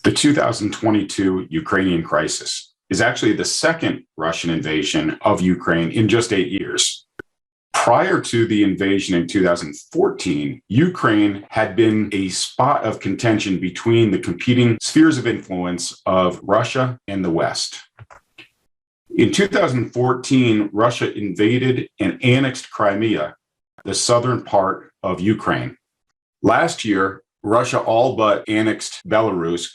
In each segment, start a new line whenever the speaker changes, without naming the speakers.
The 2022 Ukrainian crisis is actually the second Russian invasion of Ukraine in just 8 years. Prior to the invasion in 2014, Ukraine had been a spot of contention between the competing spheres of influence of Russia and the West. In 2014, Russia invaded and annexed Crimea, the southern part of Ukraine. Last year, Russia all but annexed Belarus,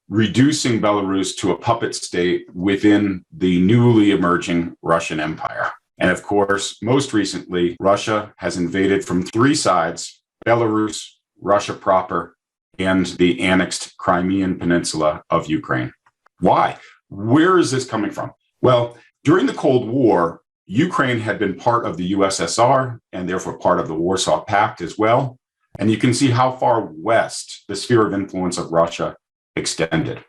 reducing Belarus to a puppet state within the newly emerging Russian Empire. And of course, most recently, Russia has invaded from three sides: Belarus, Russia proper, and the annexed Crimean Peninsula of Ukraine. Why? Where is this coming from? Well, during the Cold War, Ukraine had been part of the USSR and therefore part of the Warsaw Pact as well. And you can see how far west the sphere of influence of Russia extended.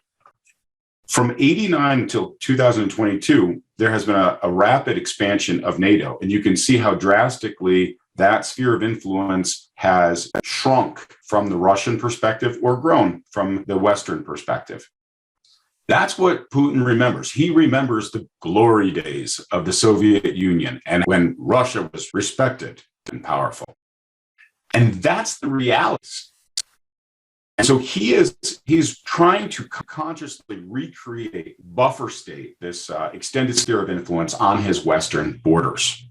From 89 until 2022, there has been a rapid expansion of NATO. And you can see how drastically that sphere of influence has shrunk from the Russian perspective or grown from the Western perspective. That's what Putin remembers. He remembers the glory days of the Soviet Union and when Russia was respected and powerful. And that's the reality. And so he's trying to consciously recreate buffer state, this extended sphere of influence on his Western borders.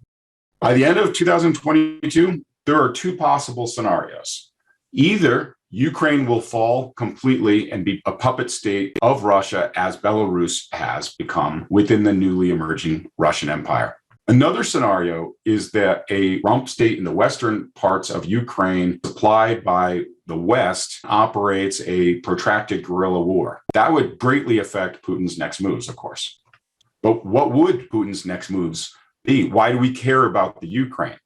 By the end of 2022, there are two possible scenarios. Either Ukraine will fall completely and be a puppet state of Russia, as Belarus has become within the newly emerging Russian Empire. Another scenario is that a rump state in the western parts of Ukraine, supplied by the West, operates a protracted guerrilla war. That would greatly affect Putin's next moves, of course. But what would Putin's next moves be? Why do we care about the Ukraine?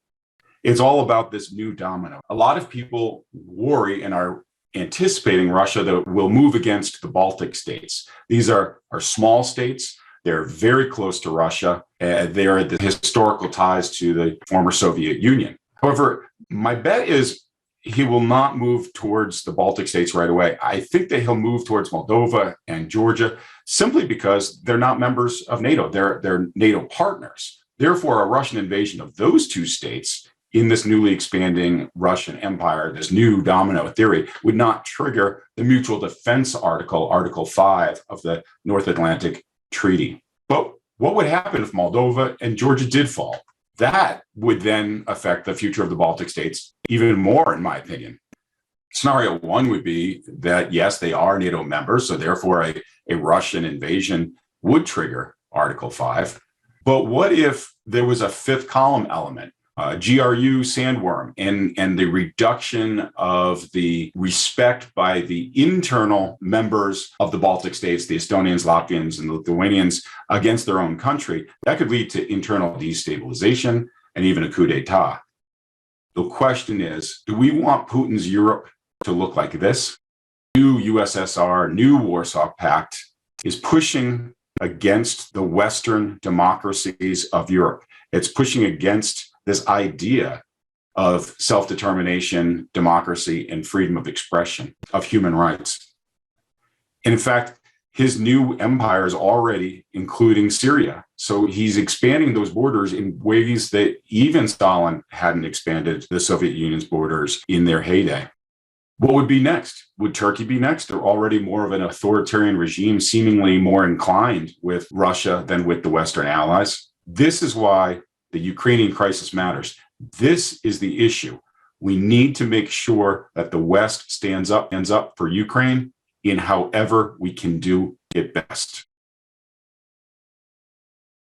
It's all about this new domino. A lot of people worry and are anticipating Russia that will move against the Baltic states. These are small states. They're very close to Russia. They are the historical ties to the former Soviet Union. However, my bet is he will not move towards the Baltic states right away. I think that he'll move towards Moldova and Georgia simply because they're not members of NATO. They're NATO partners. Therefore, a Russian invasion of those two states in this newly expanding Russian empire, this new domino theory, would not trigger the Mutual Defense Article, Article 5 of the North Atlantic Treaty. But what would happen if Moldova and Georgia did fall? That would then affect the future of the Baltic states even more, in my opinion. Scenario one would be that, yes, they are NATO members, so therefore a Russian invasion would trigger Article 5. But what if there was a fifth column element? GRU sandworm and the reduction of the respect by the internal members of the Baltic states, the Estonians, Latvians, and Lithuanians against their own country, that could lead to internal destabilization and even a coup d'etat. The question is, do we want Putin's Europe to look like this? New USSR, new Warsaw Pact is pushing against the Western democracies of Europe. It's pushing against this idea of self-determination, democracy, and freedom of expression, of human rights. In fact, his new empire is already including Syria. So he's expanding those borders in ways that even Stalin hadn't expanded the Soviet Union's borders in their heyday. What would be next? Would Turkey be next? They're already more of an authoritarian regime, seemingly more inclined with Russia than with the Western allies. This is why the Ukrainian crisis matters. This is the issue. We need to make sure that the West stands up for Ukraine in however we can do it best.